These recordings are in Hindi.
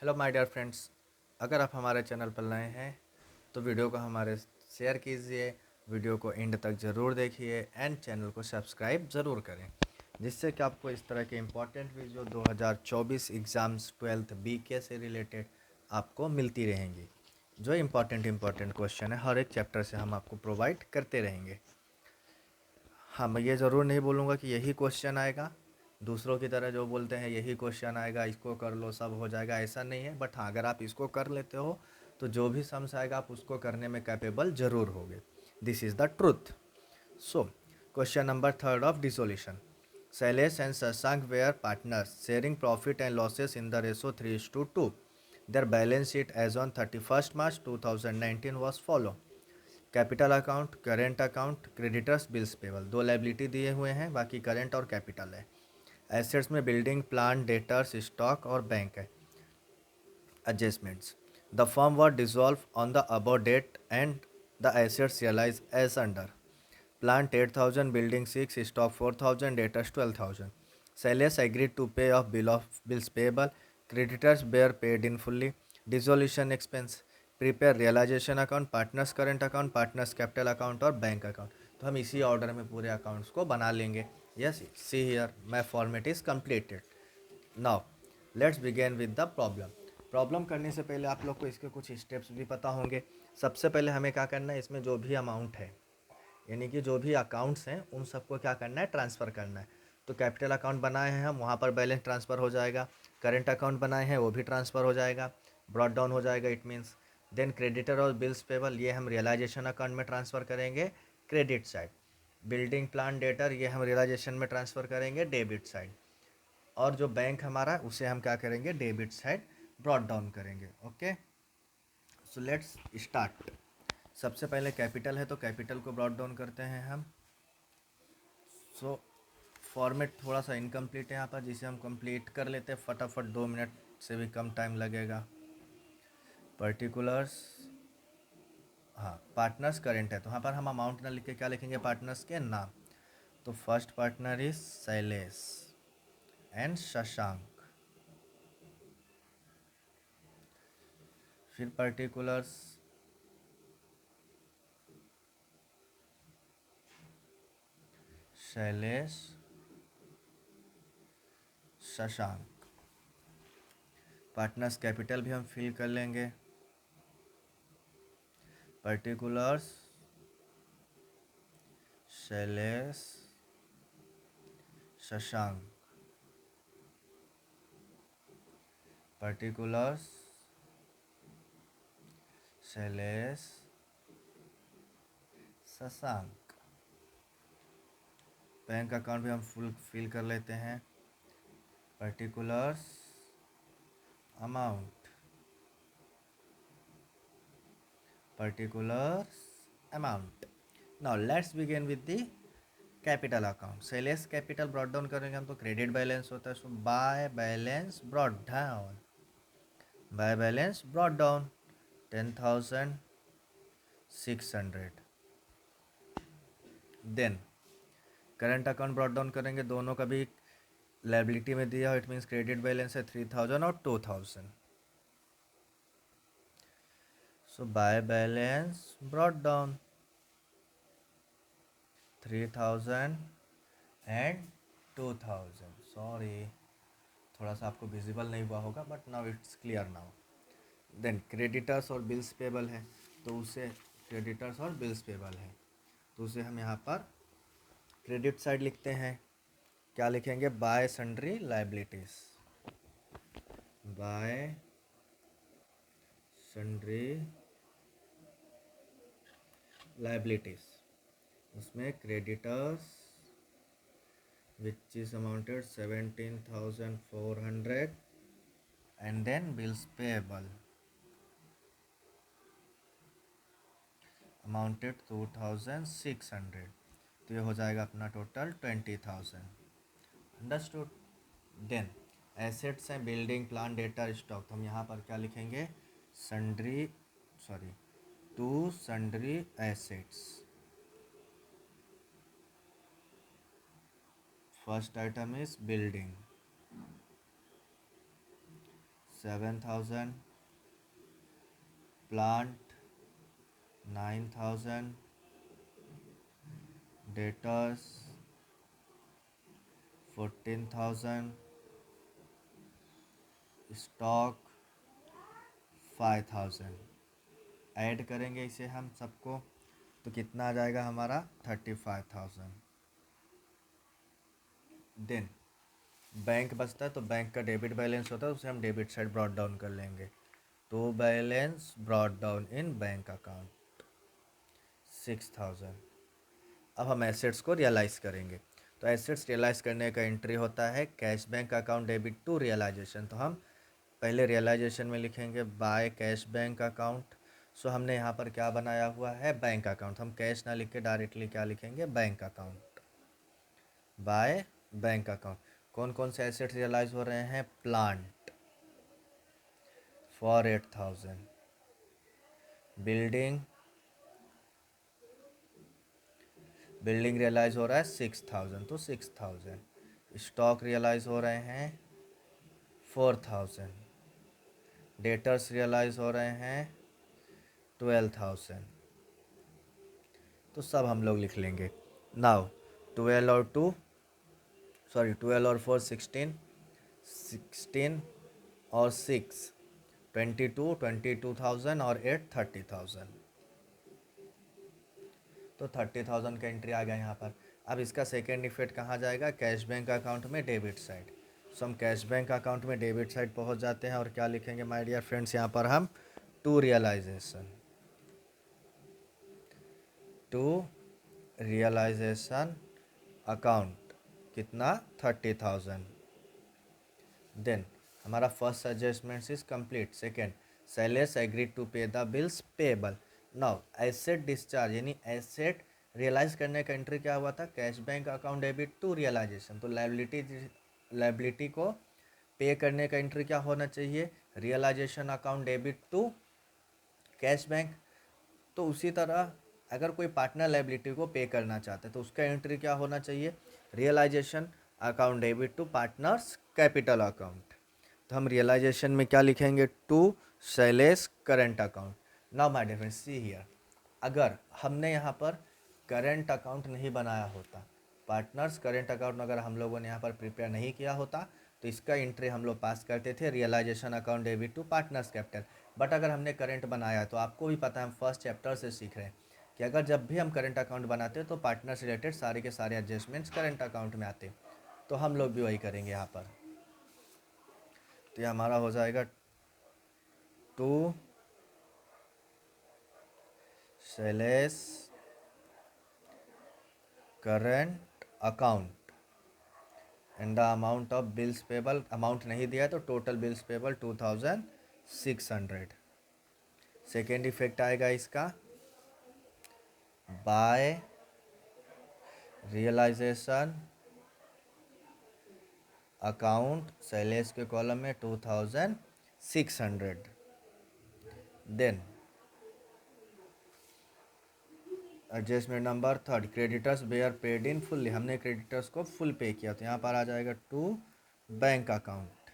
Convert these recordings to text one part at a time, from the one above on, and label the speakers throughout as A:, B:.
A: Hello my dear friends. अगर आप हमारे चैनल पर नए हैं तो वीडियो को हमारे शेयर कीजिए, वीडियो को एंड तक ज़रूर देखिए एंड चैनल को सब्सक्राइब ज़रूर करें, जिससे कि आपको इस तरह के important video 2024 exams 12th BK से रिलेटेड आपको मिलती रहेंगी। जो इम्पोर्टेंट क्वेश्चन है हर एक चैप्टर से हम आपको प्रोवाइड करते रहेंगे। हाँ, मैं ये ज़रूर नहीं बोलूँगा कि यही क्वेश्चन आएगा, दूसरों की तरह जो बोलते हैं यही क्वेश्चन आएगा, इसको कर लो सब हो जाएगा, ऐसा नहीं है। बट हाँ, अगर आप इसको कर लेते हो तो जो भी सम्स आएगा आप उसको करने में कैपेबल ज़रूर होगे। This is the truth. So question number third of dissolution. Shailesh and Shashank were partners sharing profit and losses in the ratio 3:2। Their balance sheet as on 31st March 2019 was follow: capital account, current account, creditors, bills payable. दो लाइबिलिटी दिए हुए हैं, बाकी करेंट और कैपिटल है। एसेट्स में बिल्डिंग, प्लांट, डेटर्स, स्टॉक और बैंक है। Adjustments: the firm were dissolve on the above date and the assets realise as under: plant 8,000, building 6, stock 4,000, debtors 12,000. Sellers agreed to pay off bill of bills payable. Creditors were paid in fully. Dissolution expense: prepare realization account, partners current account, partners capital account और बैंक अकाउंट। तो हम इसी ऑर्डर में पूरे अकाउंट्स को बना लेंगे। Yes, see here my format is completed. Now let's begin with the problem. Problem करने से पहले आप लोग को इसके कुछ स्टेप्स भी पता होंगे। सबसे पहले हमें क्या करना है, इसमें जो भी अमाउंट है यानी कि जो भी अकाउंट्स हैं उन सबको क्या करना है, ट्रांसफ़र करना है। तो कैपिटल अकाउंट बनाए हैं हम, वहाँ पर बैलेंस ट्रांसफ़र हो जाएगा। करेंट अकाउंट बनाए हैं, वो भी ट्रांसफ़र हो जाएगा, ब्रॉट डाउन हो जाएगा इट मीन्स। देन क्रेडिटर और बिल्स पेबल ये हम रियलाइजेशन अकाउंट में ट्रांसफ़र करेंगे, credit side. Building, plan, debtor ये हम रियलाइजेशन में ट्रांसफ़र करेंगे, डेबिट साइड। और जो बैंक हमारा उसे हम क्या करेंगे, डेबिट साइड ब्रॉट डाउन करेंगे। Okay, so let's start. सबसे पहले कैपिटल है तो कैपिटल को ब्रॉट डाउन करते हैं हम। सो फॉर्मेट थोड़ा सा इनकम्प्लीट है यहाँ पर, जिसे हम कंप्लीट कर लेते हैं फटाफट, 2 मिनट से भी कम टाइम लगेगा। पर्टिकुलर्स, हाँ पार्टनर्स करेंट है तो यहाँ पर हम अमाउंट ना लिख के क्या लिखेंगे, पार्टनर्स के नाम। तो first partner is Shailesh and Shashank. फिर particulars Shailesh, Shashank. Partners capital भी हम फिल कर लेंगे। Particulars Shailesh, Shashank. Particulars Shailesh, Shashank. Bank account भी हम फुल फिल कर लेते हैं। Particulars amount, particulars amount. Now let's begin with the capital account. Shailesh capital brought down करेंगे हम तो क्रेडिट बैलेंस होता है, so by balance brought down, by balance brought down 10,600। Then current account brought down करेंगे, दोनों का भी लाइबिलिटी में दिया हो, इट मीन्स क्रेडिट बैलेंस है 3,000 और 2,000। So by balance brought down 3,000 and 2,000। Sorry, थोड़ा सा आपको विजिबल नहीं हुआ होगा but now it's clear now. Then creditors और बिल्स पेबल है तो उसे क्रेडिटर्स और बिल्स पेबल है तो उसे हम यहाँ पर क्रेडिट साइड लिखते हैं। क्या लिखेंगे, by sundry liabilities, by sundry liabilities. उसमें creditors which is amounted 17,400 and then bills payable amounted 2,600। तो ये हो जाएगा अपना टोटल 20,000। अंडरस्टूड। देन एसेट्स हैं बिल्डिंग, प्लान, डेटा, स्टॉक, तो हम यहाँ पर क्या लिखेंगे, sundry, sorry, to sundry assets. First item is building, 7,000, plant 9,000, debtors 14,000, stock 5,000। Add करेंगे इसे हम सबको तो कितना आ जाएगा हमारा 35,000। देन बैंक बचता है, तो बैंक का डेबिट बैलेंस होता है, उसे हम डेबिट साइड ब्रॉट डाउन कर लेंगे। तो balance brought down in bank account 6,000। अब हम एसेट्स को रियलाइज़ करेंगे। तो एसेट्स रियलाइज़ करने का एंट्री होता है cash bank account debit to realisation. तो हम पहले रियलाइजेशन में लिखेंगे by cash bank account. So हमने यहाँ पर क्या बनाया हुआ है, बैंक अकाउंट। हम कैश ना लिख के डायरेक्टली क्या लिखेंगे, bank account, by bank account. कौन कौन से एसेट्स रियलाइज हो रहे हैं, प्लांट फॉर 8,000, बिल्डिंग रियलाइज हो रहा है 6,000, तो 6,000। स्टॉक रियलाइज हो रहे हैं 4,000, डेटर्स रियलाइज हो रहे हैं 12,000। तो सब हम लोग लिख लेंगे। नाउ 12 और 4 16, 16 और 6 22,000 और 8 30,000। तो 30,000 का एंट्री आ गया यहाँ पर। अब इसका सेकेंड इफेक्ट कहाँ जाएगा, कैश बैंक अकाउंट में डेबिट साइड। सो हम कैश बैंक अकाउंट में डेबिट साइड पहुँच जाते हैं और क्या लिखेंगे माय डियर फ्रेंड्स, यहाँ पर हम टू रियलाइजेशन अकाउंट कितना 30,000। देन हमारा first adjustment is complete. Second, Shailesh agreed to pay the bills payable. Now asset discharge यानी एसेट रियलाइज करने का एंट्री क्या हुआ था, cash bank account debit to realisation. तो लाइबिलिटी को पे करने का एंट्री क्या होना चाहिए, realisation account debit to cash bank. तो उसी तरह अगर कोई पार्टनर लाइबिलिटी को पे करना चाहता है तो उसका एंट्री क्या होना चाहिए, realisation account debit to partners capital account. तो हम रियलाइजेशन में क्या लिखेंगे, to Shailesh current account. Now my dear friends see here, अगर हमने यहाँ पर करेंट अकाउंट नहीं बनाया होता, पार्टनर्स करेंट अकाउंट अगर हम लोगों ने यहाँ पर प्रिपेयर नहीं किया होता तो इसका एंट्री हम लोग पास करते थे realisation account debit to partners capital. But अगर हमने करेंट बनाया तो आपको भी पता है, हम फर्स्ट चैप्टर से सीख रहे हैं कि अगर जब भी हम करेंट अकाउंट बनाते हैं तो पार्टनर रिलेटेड सारे के सारे एडजस्टमेंट्स करेंट अकाउंट में आते हैं। तो हम लोग भी वही करेंगे यहाँ पर। तो ये हमारा हो जाएगा to Shailesh current account and the amount of bills payable, अमाउंट नहीं दिया है तो total bills payable 2,600। Second effect आएगा इसका, बाय रियलाइजेशन अकाउंट सेलेस के कॉलम में 2,600। Then adjustment number third, creditors were paid in fully. हमने क्रेडिटर्स को फुल पे किया तो यहाँ पर आ जाएगा टू बैंक अकाउंट।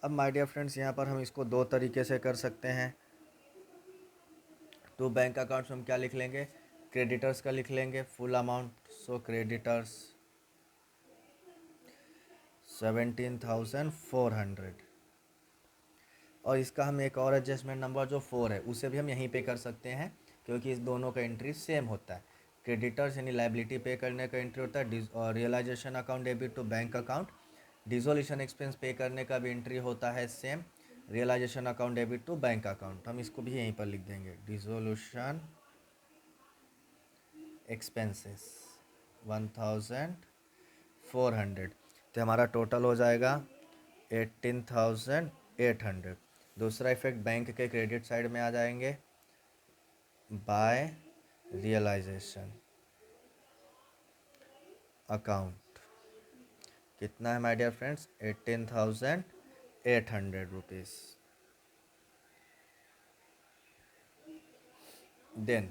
A: अब माय डियर फ्रेंड्स यहाँ पर हम इसको दो तरीके से कर सकते हैं। टू बैंक अकाउंट्स हम क्या लिख लेंगे, क्रेडिटर्स का लिख लेंगे फुल अमाउंट। So creditors 17,400। और इसका हम एक और एडजस्टमेंट नंबर जो 4 है उसे भी हम यहीं पे कर सकते हैं क्योंकि इस दोनों का एंट्री सेम होता है। क्रेडिटर्स यानी लाइबिलिटी पे करने का एंट्री होता है और realisation account debit to bank account. Dissolution expense pay करने का भी एंट्री होता है same, realisation account debit to bank account. हम इसको भी यहीं पर लिख देंगे, डिसोल्यूशन एक्सपेंसेस 1,400। तो हमारा टोटल हो जाएगा 18,800। दूसरा इफेक्ट बैंक के क्रेडिट साइड में आ जाएंगे, बाय रियलाइजेशन अकाउंट कितना है my dear friends, 18,800 rupees. Then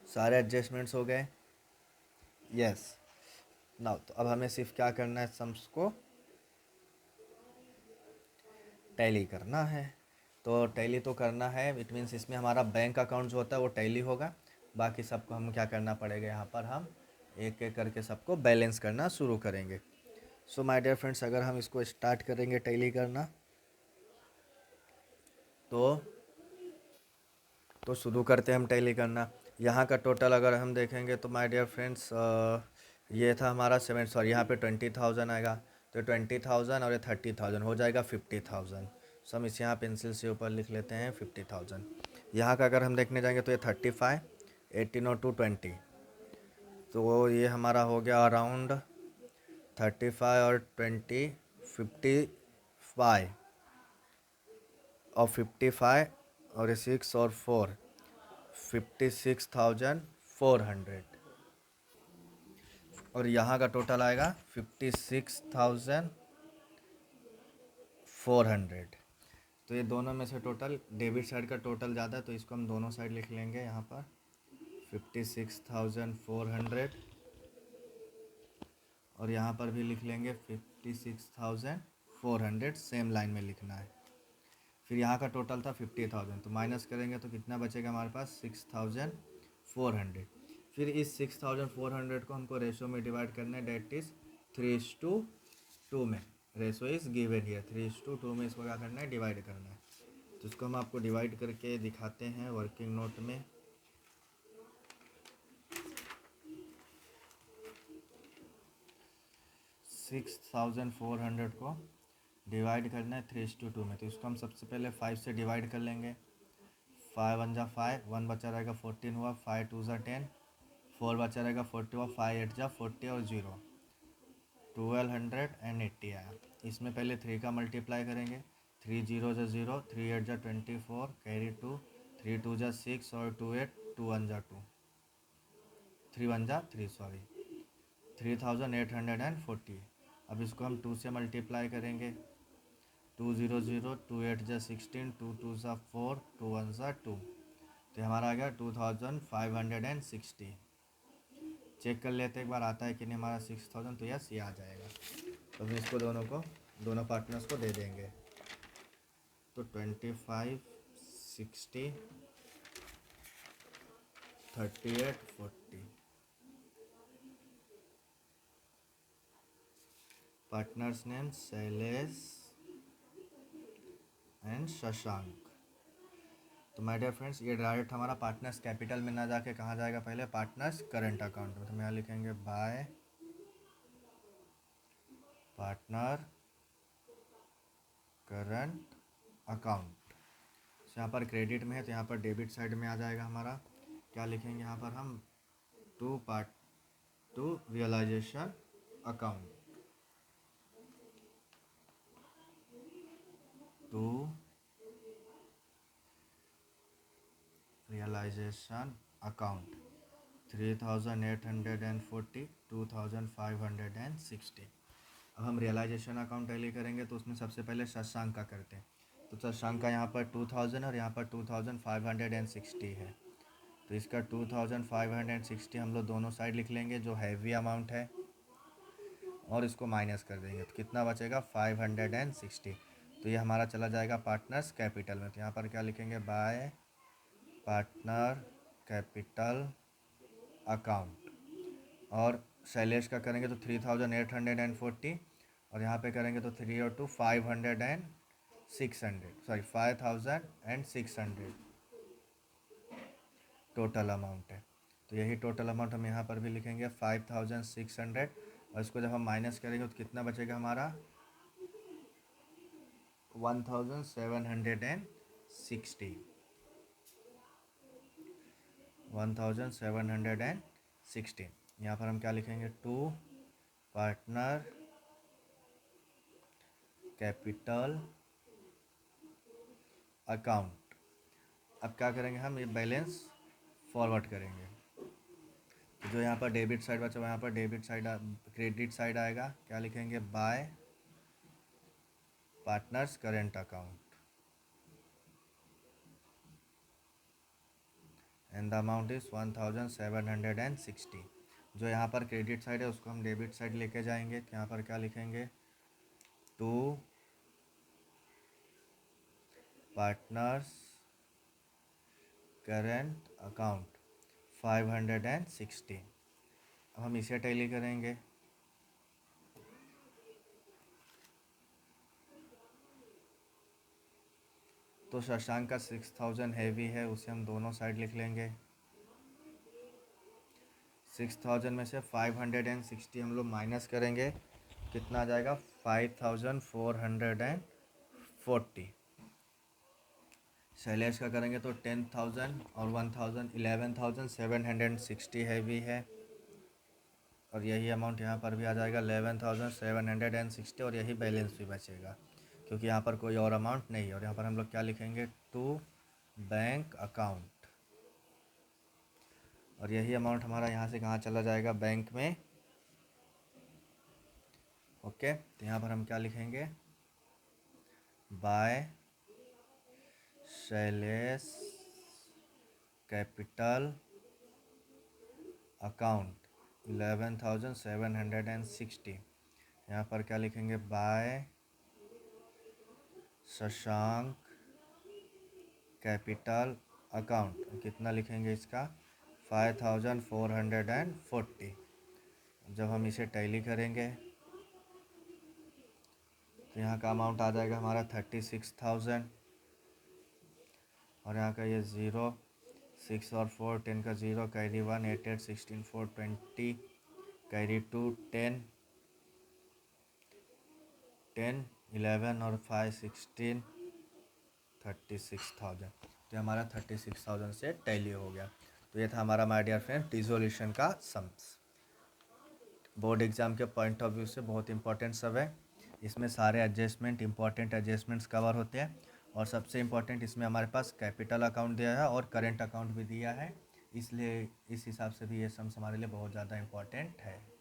A: सारे एडजस्टमेंट्स हो गए, यस। नाउ तो अब हमें सिर्फ क्या करना है, सम्स को टैली करना है। तो टैली तो करना है, इट मीन्स इसमें हमारा बैंक अकाउंट जो होता है वो टैली होगा। बाकी सबको हम क्या करना पड़ेगा, यहाँ पर हम एक एक करके सबको बैलेंस करना शुरू करेंगे। सो माय डियर फ्रेंड्स, अगर हम इसको स्टार्ट करेंगे टैली करना, तो शुरू करते हैं हम टैली करना। यहाँ का टोटल अगर हम देखेंगे तो माय डियर फ्रेंड्स, ये था हमारा 7, सॉरी यहाँ पे 20,000 आएगा। तो 20,000 और ये 30,000 हो जाएगा 50,000। सो हम इस यहाँ पेंसिल से ऊपर लिख लेते हैं 50,000। यहाँ का अगर हम देखने जाएंगे तो ये 35, 18 और 220, तो ये हमारा हो गया अराउंड 35 और 20, 55 और 55 और 6 और 4, 56,400। और यहाँ का टोटल आएगा 56,400। तो ये दोनों में से टोटल डेबिट साइड का टोटल ज़्यादा है, तो इसको हम दोनों साइड लिख लेंगे यहाँ पर 56,400, और यहाँ पर भी लिख लेंगे 56,400, सेम लाइन में लिखना है। फिर यहाँ का टोटल था 50,000, तो माइनस करेंगे तो कितना बचेगा हमारे पास 6,400। फिर इस 6,400 को हमको रेशो में डिवाइड करना है, डेट इज़ 3:2 में। रेशो इज़ गिवन हियर, 3:2 में इसको क्या करना है, डिवाइड करना है। तो इसको हम आपको डिवाइड करके दिखाते हैं वर्किंग नोट में। 6,400 को डिवाइड करना है 3:2 में, तो इसको हम सबसे पहले 5 से डिवाइड कर लेंगे। 5 1 जा 5, 1 बचा रहेगा 14 हुआ, 5 2 जा 10, 4 बचा रहेगा 40 हुआ, 5 8 जा 40 और 0, 1280 आया। इसमें पहले 3 का मल्टीप्लाई करेंगे, 3 0 जा 0, 3 8 जा 24, कैरी 2, 3 2 जा 6 और 2 8, 2 1 जा 2, 3 1 जा 3, सॉरी 3,840। अब इसको हम 2 से मल्टीप्लाई करेंगे, 2 0 0, 2 8 जा 16, 2 2 जा 4, 2 1 जा 2, तो हमारा आ गया 2,560। चेक कर लेते एक बार आता है कि नहीं हमारा 6,000, तो यस ये आ जाएगा। तो हम इसको दोनों पार्टनर्स को दे देंगे। तो 25 60 38 40, partners name Shailesh and Shashank. तो माय डियर फ्रेंड्स, ये डायरेक्ट हमारा पार्टनर्स कैपिटल में ना जाके कहाँ जाएगा, पहले पार्टनर्स करंट अकाउंट में। तो हम यहाँ लिखेंगे बाय पार्टनर करंट अकाउंट। यहाँ पर क्रेडिट में है तो यहाँ पर डेबिट साइड में आ जाएगा हमारा। क्या लिखेंगे यहाँ पर हम, to realisation account, to realisation account 3,840, 2,560। अब हम रियलाइजेशन अकाउंट टैली करेंगे तो उसमें सबसे पहले शशांक का करते हैं। तो शशांक का यहाँ पर 2,000 और यहाँ पर 2,560 है, तो इसका 2,560 हम लोग दोनों साइड लिख लेंगे, जो हैवी अमाउंट है, और इसको माइनस कर देंगे तो कितना बचेगा 560। तो ये हमारा चला जाएगा पार्टनर्स कैपिटल में। तो यहाँ पर क्या लिखेंगे, बाय पार्टनर कैपिटल अकाउंट। और शैलेश का करेंगे तो 3,840, और यहाँ पे करेंगे तो 3 और 2 5,600, सॉरी 5,600 टोटल अमाउंट है। तो यही टोटल अमाउंट हम यहाँ पर भी लिखेंगे 5,600, और इसको जब हम माइनस करेंगे तो कितना बचेगा हमारा 1,760, 1,760। यहाँ पर हम क्या लिखेंगे, टू पार्टनर कैपिटल अकाउंट। अब क्या करेंगे, हम ये बैलेंस फॉरवर्ड करेंगे। तो जो यहाँ पर डेबिट साइड बचा हुआ, यहाँ पर डेबिट साइड क्रेडिट साइड आएगा। क्या लिखेंगे, bye partners current account, and the amount is 1,760। जो यहाँ पर क्रेडिट साइड है उसको हम डेबिट साइड लेके जाएंगे। तो यहाँ पर क्या लिखेंगे, टू पार्टनर्स करेंट अकाउंट 516। अब हम इसे टैली करेंगे। तो शशांक का 6000 हैवी है, उसे हम दोनों साइड लिख लेंगे। 6000 में से 560 हम लोग माइनस करेंगे, कितना आ जाएगा 5440। शैलेश का करेंगे तो 10,000 और 1000 11,760 हैवी है, और यही अमाउंट यहाँ पर भी आ जाएगा 11,760, और यही बैलेंस भी बचेगा क्योंकि यहाँ पर कोई और अमाउंट नहीं है। और यहाँ पर हम लोग क्या लिखेंगे, टू बैंक अकाउंट, और यही अमाउंट हमारा यहाँ से कहाँ चला जाएगा, बैंक में। ओके, तो यहाँ पर हम क्या लिखेंगे, बाय शैलेश कैपिटल अकाउंट 11,760। यहाँ पर क्या लिखेंगे, बाय शशांक कैपिटल अकाउंट, कितना लिखेंगे इसका 5440। जब हम इसे टैली करेंगे तो यहाँ का अमाउंट आ जाएगा हमारा 36,000, और यहाँ का ये 0 6 और 4 10 का 0 कैरी 1 8 8 16 4 20 कैरी 2 10 10 11 और 5 16 36,000। तो हमारा 36,000 से टैली हो गया। तो ये था हमारा माय डियर फ्रेंड डिसोल्यूशन का सम्स। बोर्ड एग्ज़ाम के पॉइंट ऑफ व्यू से बहुत इंपॉर्टेंट सब है। इसमें सारे एडजस्टमेंट इंपॉर्टेंट एडजस्टमेंट्स कवर होते हैं, और सबसे इम्पॉर्टेंट इसमें हमारे पास कैपिटल अकाउंट दिया है और करेंट अकाउंट भी दिया है, इसलिए इस हिसाब से भी ये सम्स हमारे लिए बहुत ज़्यादा इम्पॉर्टेंट है।